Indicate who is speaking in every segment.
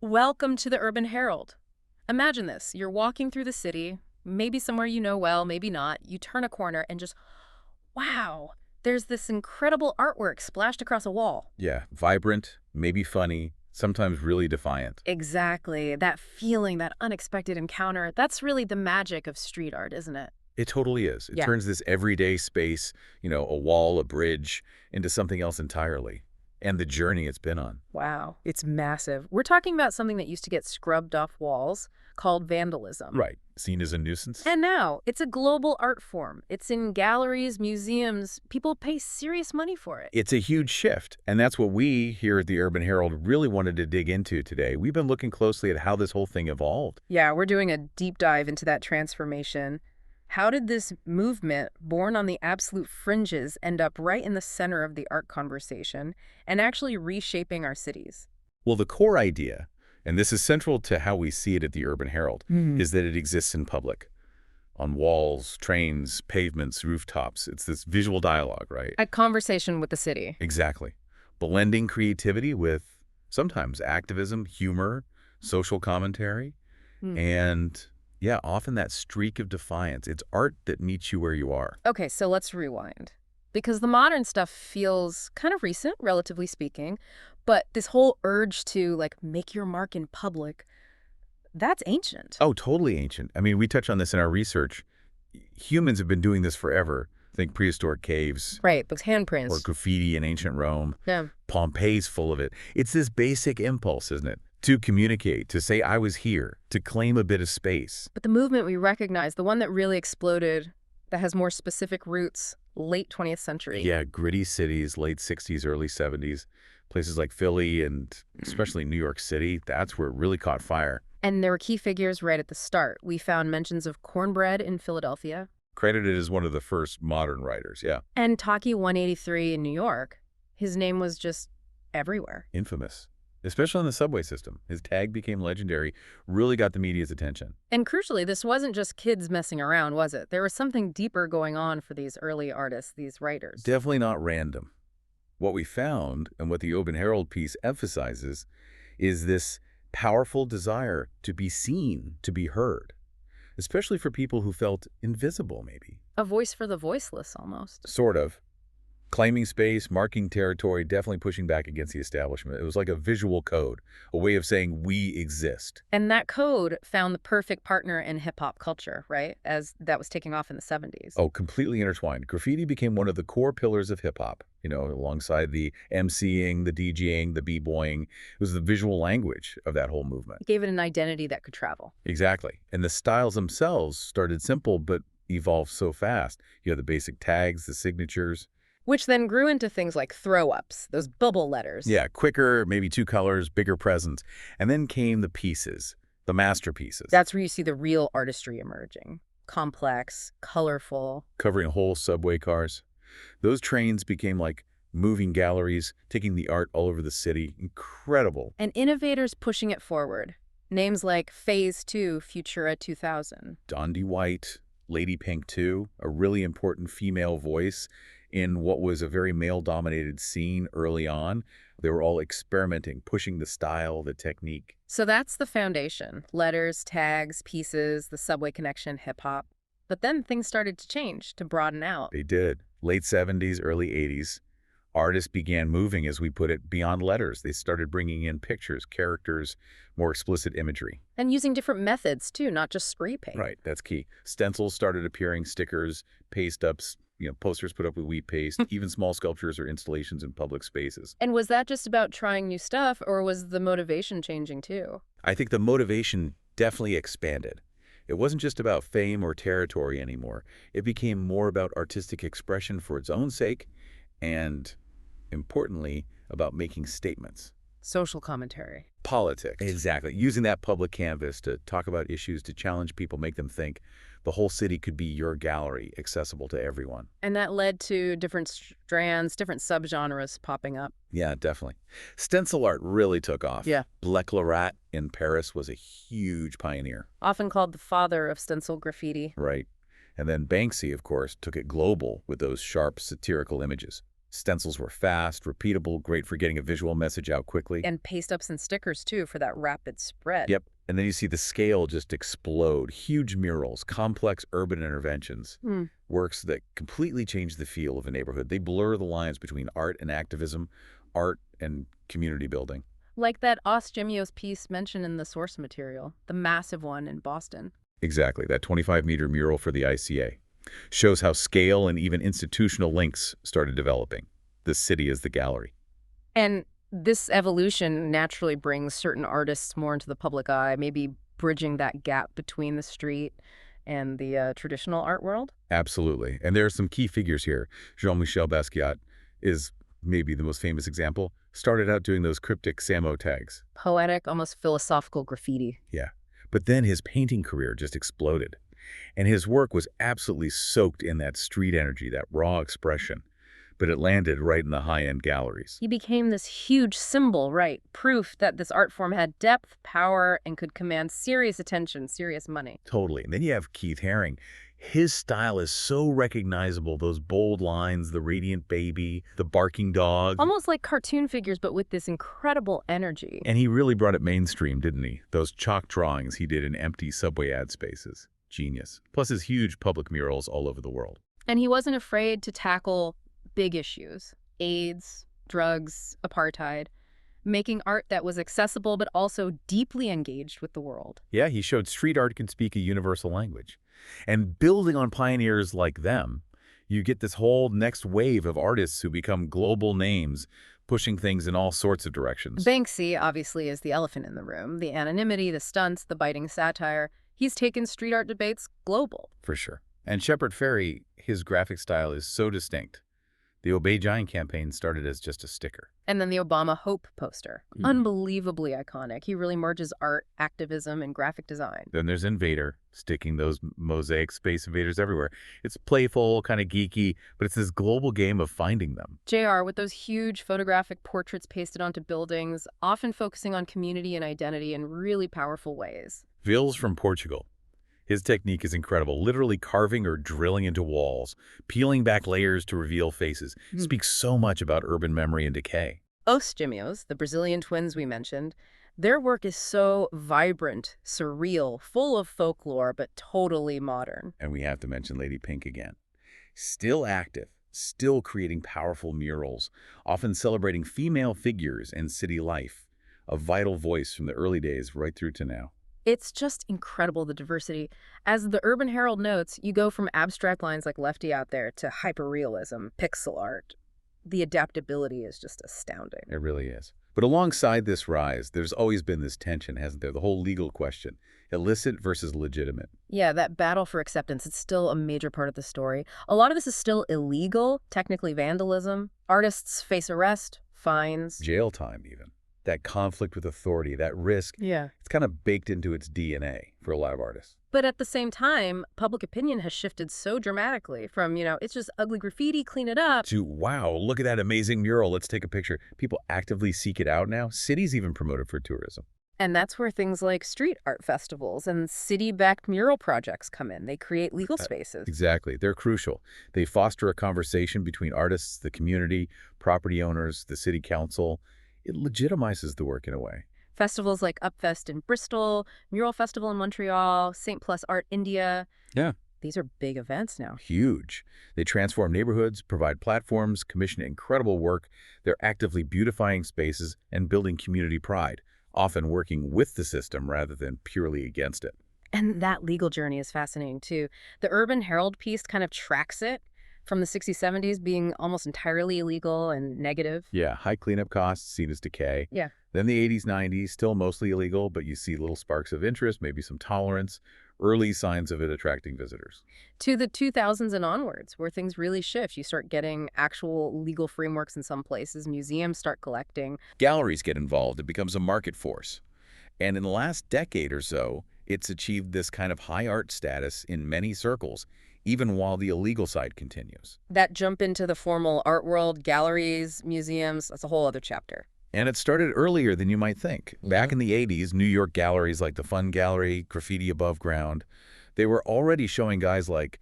Speaker 1: Welcome to the Urban Herald. Imagine this. You're walking through the city, maybe somewhere you know well, maybe not. You turn a corner and just, wow, there's this incredible artwork splashed across a wall.
Speaker 2: Yeah, vibrant, maybe funny, sometimes really defiant.
Speaker 1: Exactly. That feeling, that unexpected encounter, that's really the magic of street art, isn't it?
Speaker 2: It totally is. It
Speaker 1: Yeah.
Speaker 2: turns this everyday space, a wall, a bridge, into something else entirely. And the journey it's been on.
Speaker 1: Wow. It's massive. We're talking about something that used to get scrubbed off walls called vandalism.
Speaker 2: Right. Seen as a nuisance?
Speaker 1: And now, it's a global art form. It's in galleries, museums. People pay serious money for it.
Speaker 2: It's a huge shift, and that's what we here at the Urban Herald really wanted to dig into today. We've been looking closely at how this whole thing evolved.
Speaker 1: Yeah, we're doing a deep dive into that transformation. How did this movement, born on the absolute fringes, end up right in the center of the art conversation and actually reshaping our cities?
Speaker 2: Well, the core idea, and this is central to how we see it at the Urban Herald, is that it exists in public. On walls, trains, pavements, rooftops. It's this visual dialogue, right?
Speaker 1: A conversation with the city.
Speaker 2: Exactly. Blending creativity with sometimes activism, humor, social commentary, and yeah, often that streak of defiance. It's art that meets you where you are.
Speaker 1: Okay, so let's rewind. Because the modern stuff feels kind of recent, relatively speaking, but this whole urge to, like, make your mark in public, that's ancient.
Speaker 2: Oh, totally ancient. I mean, we touch on this in our research. Humans have been doing this forever. Think prehistoric caves
Speaker 1: Right, those
Speaker 2: or
Speaker 1: handprints.
Speaker 2: graffiti in ancient Rome.
Speaker 1: Yeah.
Speaker 2: Pompeii's full of it. It's this basic impulse, isn't it? To communicate, to say I was here, to claim a bit of space.
Speaker 1: But the movement we recognize, the one that really exploded, that has more specific roots, late 20th century.
Speaker 2: Yeah, gritty cities, late 60s, early 70s. Places like Philly and especially New York City, that's where it really caught fire.
Speaker 1: And there were key figures right at the start. We found mentions of cornbread in Philadelphia
Speaker 2: Credited as one of the first modern writers, yeah.
Speaker 1: and Taki 183 in New York. His name was just everywhere.
Speaker 2: Infamous. Especially on the subway system. His tag became legendary, really got the media's attention.
Speaker 1: And crucially, this wasn't just kids messing around, was it? There was something deeper going on for these early artists, these writers.
Speaker 2: Definitely not random. What we found, and what the Urban Herald piece emphasizes, is this powerful desire to be seen, to be heard, especially for people who felt invisible, maybe.
Speaker 1: A voice for the voiceless, almost.
Speaker 2: Sort of. Claiming space, marking territory, definitely pushing back against the establishment. It was like a visual code, a way of saying we exist.
Speaker 1: And that code found the perfect partner in hip-hop culture, right? As that was taking off in the 70s.
Speaker 2: Oh, completely intertwined. Graffiti became one of the core pillars of hip-hop, alongside the MCing, the DJing, the b-boying. It was the visual language of that whole movement.
Speaker 1: It gave it an identity that could travel.
Speaker 2: Exactly. And the styles themselves started simple but evolved so fast. You have the basic tags, the signatures.
Speaker 1: Which then grew into things like throw-ups, those bubble letters.
Speaker 2: Yeah, quicker, maybe two colors, bigger presence. And then came the pieces, the masterpieces.
Speaker 1: That's where you see the real artistry emerging. Complex, colorful.
Speaker 2: Covering whole subway cars. Those trains became like moving galleries, taking the art all over the city. Incredible.
Speaker 1: And innovators pushing it forward. Names like Phase 2, Futura 2000.
Speaker 2: Dondi White, Lady Pink 2, a really important female voice in what was a very male-dominated scene early on. They were all experimenting, pushing the style, the technique.
Speaker 1: So that's the foundation. Letters, tags, pieces, the subway connection, hip-hop. But then things started to change, to broaden out.
Speaker 2: They did. Late 70s, early 80s. Artists began moving, as we put it, beyond letters. They started bringing in pictures, characters, more explicit imagery.
Speaker 1: And using different methods, too, not just spray paint.
Speaker 2: Right, that's key. Stencils started appearing, stickers, paste-ups, posters put up with wheat paste, even small sculptures or installations in public spaces.
Speaker 1: And was that just about trying new stuff, or was the motivation changing, too?
Speaker 2: I think the motivation definitely expanded. It wasn't just about fame or territory anymore. It became more about artistic expression for its own sake and, importantly, about making statements.
Speaker 1: Social commentary.
Speaker 2: Politics. Exactly. Using that public canvas to talk about issues, to challenge people, make them think. The whole city could be your gallery, accessible to everyone.
Speaker 1: And that led to different strands, different subgenres popping up.
Speaker 2: Yeah, definitely. Stencil art really took off.
Speaker 1: Yeah.
Speaker 2: Black in Paris was a huge pioneer.
Speaker 1: Often called the father of stencil graffiti.
Speaker 2: Right. And then Banksy, of course, took it global with those sharp, satirical images. Stencils were fast, repeatable, great for getting a visual message out quickly.
Speaker 1: And paste-ups and stickers, too, for that rapid spread.
Speaker 2: Yep. And then you see the scale just explode. Huge murals, complex urban interventions,
Speaker 1: Hmm.
Speaker 2: works that completely change the feel of a neighborhood. They blur the lines between art and activism, art and community building.
Speaker 1: Like that Os piece mentioned in the source material, the massive one in Boston.
Speaker 2: Exactly. That 25-meter mural for the ICA shows how scale and even institutional links started developing. The city as the gallery.
Speaker 1: And this evolution naturally brings certain artists more into the public eye, maybe bridging that gap between the street and the traditional art world.
Speaker 2: Absolutely. And there are some key figures here. Jean-Michel Basquiat is maybe the most famous example. Started out doing those cryptic Samo tags.
Speaker 1: Poetic, almost philosophical graffiti.
Speaker 2: Yeah. But then his painting career just exploded. And his work was absolutely soaked in that street energy, that raw expression. But it landed right in the high-end galleries.
Speaker 1: He became this huge symbol, right? Proof that this art form had depth, power, and could command serious attention, serious money.
Speaker 2: Totally. And then you have Keith Haring. His style is so recognizable. Those bold lines, the radiant baby, the barking dog.
Speaker 1: Almost like cartoon figures, but with this incredible energy.
Speaker 2: And he really brought it mainstream, didn't he? Those chalk drawings he did in empty subway ad spaces. Genius. Plus his huge public murals all over the world.
Speaker 1: And he wasn't afraid to tackle big issues: AIDS, drugs, apartheid, making art that was accessible but also deeply engaged with the world.
Speaker 2: Yeah, he showed street art could speak a universal language. And building on pioneers like them, you get this whole next wave of artists who become global names, pushing things in all sorts of directions.
Speaker 1: Banksy, obviously, is the elephant in the room. The anonymity, the stunts, the biting satire. He's taken street art debates global.
Speaker 2: For sure. And Shepard Fairey, his graphic style is so distinct. The Obey Giant campaign started as just a sticker.
Speaker 1: And then the Obama Hope poster. Unbelievably iconic. He really merges art, activism, and graphic design.
Speaker 2: Then there's Invader, sticking those mosaic space invaders everywhere. It's playful, kind of geeky, but it's this global game of finding them.
Speaker 1: JR, with those huge photographic portraits pasted onto buildings, often focusing on community and identity in really powerful ways.
Speaker 2: Vils from Portugal. His technique is incredible, literally carving or drilling into walls, peeling back layers to reveal faces. Speaks so much about urban memory and decay.
Speaker 1: Os Gêmeos, the Brazilian twins we mentioned, their work is so vibrant, surreal, full of folklore, but totally modern.
Speaker 2: And we have to mention Lady Pink again. Still active, still creating powerful murals, often celebrating female figures and city life. A vital voice from the early days right through to now.
Speaker 1: It's just incredible, the diversity. As the Urban Herald notes, you go from abstract lines like Lefty out there to hyperrealism, pixel art. The adaptability is just astounding.
Speaker 2: It really is. But alongside this rise, there's always been this tension, hasn't there? The whole legal question. Illicit versus legitimate.
Speaker 1: Yeah, that battle for acceptance, it's still a major part of the story. A lot of this is still illegal, technically vandalism. Artists face arrest, fines.
Speaker 2: Jail time, even. That conflict with authority, that risk,
Speaker 1: Yeah.
Speaker 2: it's kind of baked into its DNA for a lot of artists.
Speaker 1: But at the same time, public opinion has shifted so dramatically from, it's just ugly graffiti, clean it up.
Speaker 2: To, wow, look at that amazing mural, let's take a picture. People actively seek it out now. Cities even promote it for tourism.
Speaker 1: And that's where things like street art festivals and city-backed mural projects come in. They create legal spaces.
Speaker 2: Exactly. They're crucial. They foster a conversation between artists, the community, property owners, the city council. It legitimizes the work in a way.
Speaker 1: Festivals like Upfest in Bristol, Mural Festival in Montreal, St. Plus Art India.
Speaker 2: Yeah.
Speaker 1: These are big events now.
Speaker 2: Huge. They transform neighborhoods, provide platforms, commission incredible work. They're actively beautifying spaces and building community pride, often working with the system rather than purely against it.
Speaker 1: And that legal journey is fascinating, too. The Urban Herald piece kind of tracks it from the 60s, 70s being almost entirely illegal and negative.
Speaker 2: Yeah, high cleanup costs, seen as decay.
Speaker 1: Yeah.
Speaker 2: Then the 80s, 90s, still mostly illegal, but you see little sparks of interest, maybe some tolerance, early signs of it attracting visitors.
Speaker 1: To the 2000s and onwards, where things really shift. You start getting actual legal frameworks in some places. Museums start collecting.
Speaker 2: Galleries get involved. It becomes a market force. And in the last decade or so, it's achieved this kind of high art status in many circles, even while the illegal side continues.
Speaker 1: That jump into the formal art world, galleries, museums, that's a whole other chapter.
Speaker 2: And it started earlier than you might think. Back in the 80s, New York galleries like the Fun Gallery, Graffiti Above Ground, they were already showing guys like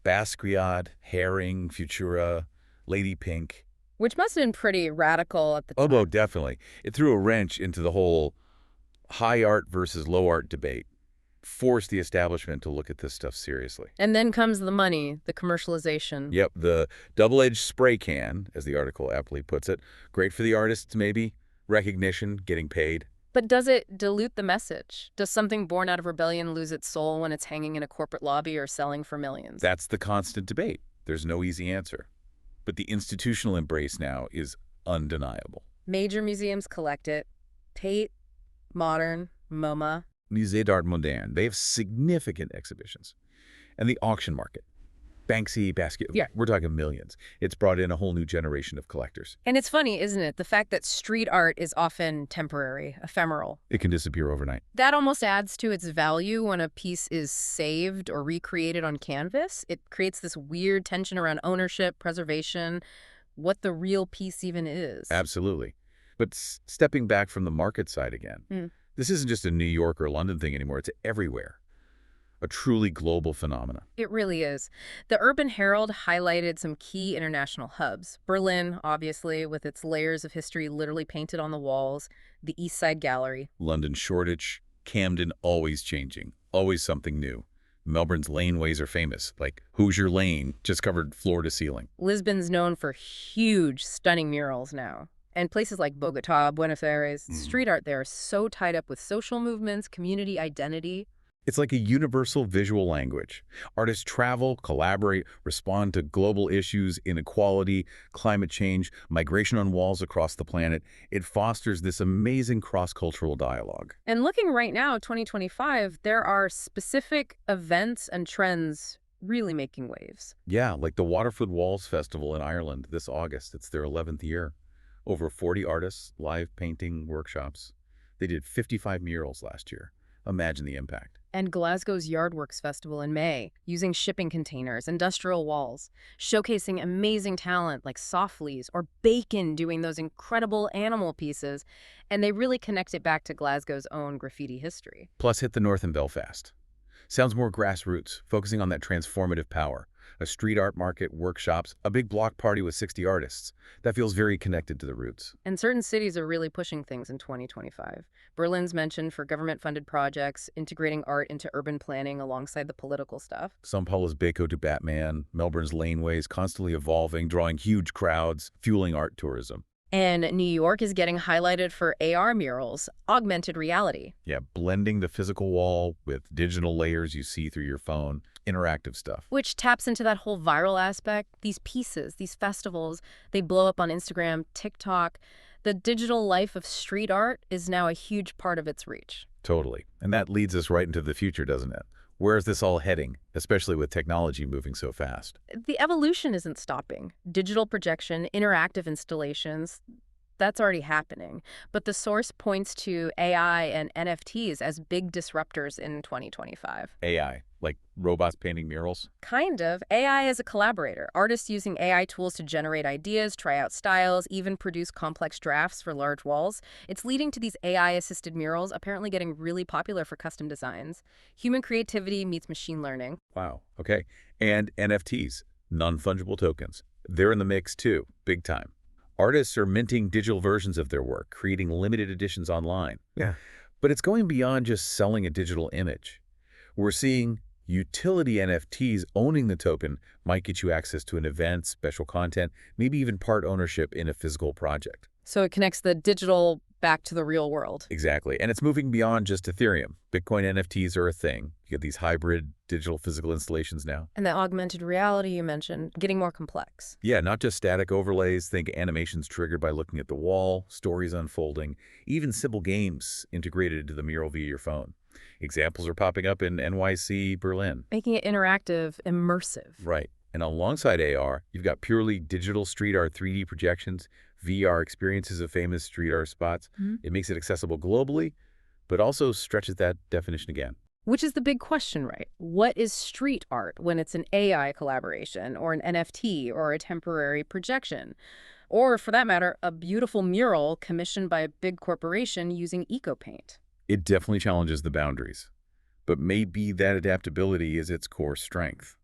Speaker 2: Basquiat, Haring, Futura, Lady Pink.
Speaker 1: Which must have been pretty radical at the
Speaker 2: Oh, no,
Speaker 1: time.
Speaker 2: definitely. It threw a wrench into the whole high art versus low art debate, forced the establishment to look at this stuff seriously.
Speaker 1: And then comes the money, the commercialization.
Speaker 2: Yep, the double-edged spray can, as the article aptly puts it. Great for the artists, maybe. Recognition, getting paid.
Speaker 1: But does it dilute the message? Does something born out of rebellion lose its soul when it's hanging in a corporate lobby or selling for millions?
Speaker 2: That's the constant debate. There's no easy answer. But the institutional embrace now is undeniable.
Speaker 1: Major museums collect it. Tate, Modern, MoMA.
Speaker 2: Musée d'Art Moderne, they have significant exhibitions. And the auction market. Banksy, Basquiat,
Speaker 1: Yeah.
Speaker 2: we're talking millions. It's brought in a whole new generation of collectors.
Speaker 1: And it's funny, isn't it? The fact that street art is often temporary, ephemeral.
Speaker 2: It can disappear overnight.
Speaker 1: That almost adds to its value when a piece is saved or recreated on canvas. It creates this weird tension around ownership, preservation, what the real piece even is.
Speaker 2: Absolutely. But stepping back from the market side again,
Speaker 1: Mm.
Speaker 2: this isn't just a New York or London thing anymore. It's everywhere. A truly global phenomenon.
Speaker 1: It really is. The Urban Herald highlighted some key international hubs. Berlin, obviously, with its layers of history literally painted on the walls. The East Side Gallery.
Speaker 2: London Shoreditch, Camden, always changing, always something new. Melbourne's laneways are famous, like Hoosier Lane, just covered floor to ceiling.
Speaker 1: Lisbon's known for huge, stunning murals now. And places like Bogota, Buenos Aires, street art there is so tied up with social movements, community identity.
Speaker 2: It's like a universal visual language. Artists travel, collaborate, respond to global issues, inequality, climate change, migration on walls across the planet. It fosters this amazing cross-cultural dialogue.
Speaker 1: And looking right now, 2025, there are specific events and trends really making waves.
Speaker 2: Yeah, like the Waterford Walls Festival in Ireland this August. It's their 11th year. Over 40 artists, live painting workshops. They did 55 murals last year. Imagine the impact.
Speaker 1: And Glasgow's Yardworks Festival in May, using shipping containers, industrial walls, showcasing amazing talent like Softleys or Bacon doing those incredible animal pieces, and they really connect it back to Glasgow's own graffiti history.
Speaker 2: Plus hit the north in Belfast. Sounds more grassroots, focusing on that transformative power. A street art market, workshops, a big block party with 60 artists. That feels very connected to the roots.
Speaker 1: And certain cities are really pushing things in 2025. Berlin's mentioned for government-funded projects, integrating art into urban planning alongside the political stuff.
Speaker 2: São Paulo's Beco to Batman, Melbourne's laneways constantly evolving, drawing huge crowds, fueling art tourism.
Speaker 1: And New York is getting highlighted for AR murals, augmented reality.
Speaker 2: Yeah, blending the physical wall with digital layers you see through your phone, interactive stuff.
Speaker 1: Which taps into that whole viral aspect. These pieces, these festivals, they blow up on Instagram, TikTok. The digital life of street art is now a huge part of its reach.
Speaker 2: Totally. And that leads us right into the future, doesn't it? Where is this all heading, especially with technology moving so fast?
Speaker 1: The evolution isn't stopping. Digital projection, interactive installations, that's already happening. But the source points to AI and NFTs as big disruptors in 2025.
Speaker 2: AI, like robots painting murals?
Speaker 1: Kind of. AI as a collaborator. Artists using AI tools to generate ideas, try out styles, even produce complex drafts for large walls. It's leading to these AI-assisted murals apparently getting really popular for custom designs. Human creativity meets machine learning.
Speaker 2: Wow. Okay. And NFTs, non-fungible tokens. They're in the mix too, big time. Artists are minting digital versions of their work, creating limited editions online.
Speaker 3: Yeah.
Speaker 2: But it's going beyond just selling a digital image. We're seeing utility NFTs owning the token might get you access to an event, special content, maybe even part ownership in a physical project.
Speaker 1: So it connects the digital back to the real world.
Speaker 2: Exactly. And it's moving beyond just Ethereum. Bitcoin NFTs are a thing. You get these hybrid digital physical installations now.
Speaker 1: And the augmented reality you mentioned, getting more complex.
Speaker 2: Yeah, not just static overlays. Think animations triggered by looking at the wall, stories unfolding, even simple games integrated into the mural via your phone. Examples are popping up in NYC, Berlin.
Speaker 1: Making it interactive, immersive.
Speaker 2: Right. And alongside AR, you've got purely digital street art 3D projections, VR experiences of famous street art spots. It makes it accessible globally, but also stretches that definition again.
Speaker 1: Which is the big question, right? What is street art when it's an AI collaboration or an NFT or a temporary projection? Or, for that matter, a beautiful mural commissioned by a big corporation using eco-paint?
Speaker 2: It definitely challenges the boundaries, but maybe that adaptability is its core strength.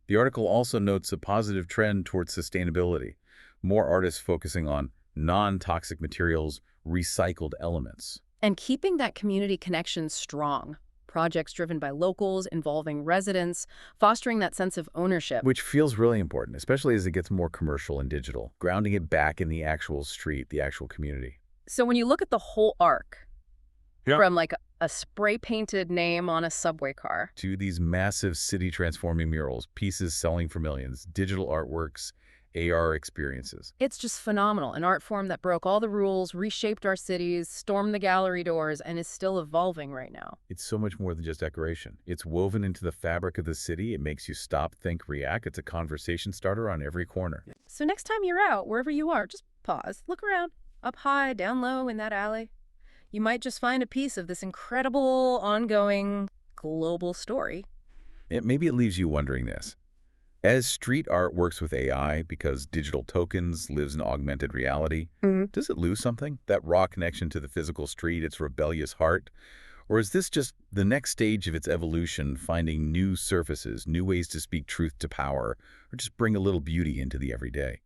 Speaker 2: The article also notes a positive trend towards sustainability. More artists focusing on non-toxic materials, recycled elements.
Speaker 1: And keeping that community connection strong. Projects driven by locals, involving residents, fostering that sense of ownership.
Speaker 2: Which feels really important, especially as it gets more commercial and digital, grounding it back in the actual street, the actual community.
Speaker 1: So when you look at the whole arc,
Speaker 2: Yeah.
Speaker 1: from like a spray-painted name on a subway car,
Speaker 2: To these massive city-transforming murals, pieces selling for millions, digital artworks, AR experiences.
Speaker 1: it's just phenomenal. An art form that broke all the rules, reshaped our cities, stormed the gallery doors, and is still evolving right now.
Speaker 2: It's so much more than just decoration. It's woven into the fabric of the city. It makes you stop, think, react. It's a conversation starter on every corner.
Speaker 1: So next time you're out, wherever you are, just pause, look around, up high, down low in that alley. You might just find a piece of this incredible, ongoing, global story.
Speaker 2: Maybe it leaves you wondering this. As street art works with AI because digital tokens lives in augmented reality, does it lose something? That raw connection to the physical street, its rebellious heart? Or is this just the next stage of its evolution, finding new surfaces, new ways to speak truth to power, or just bring a little beauty into the everyday?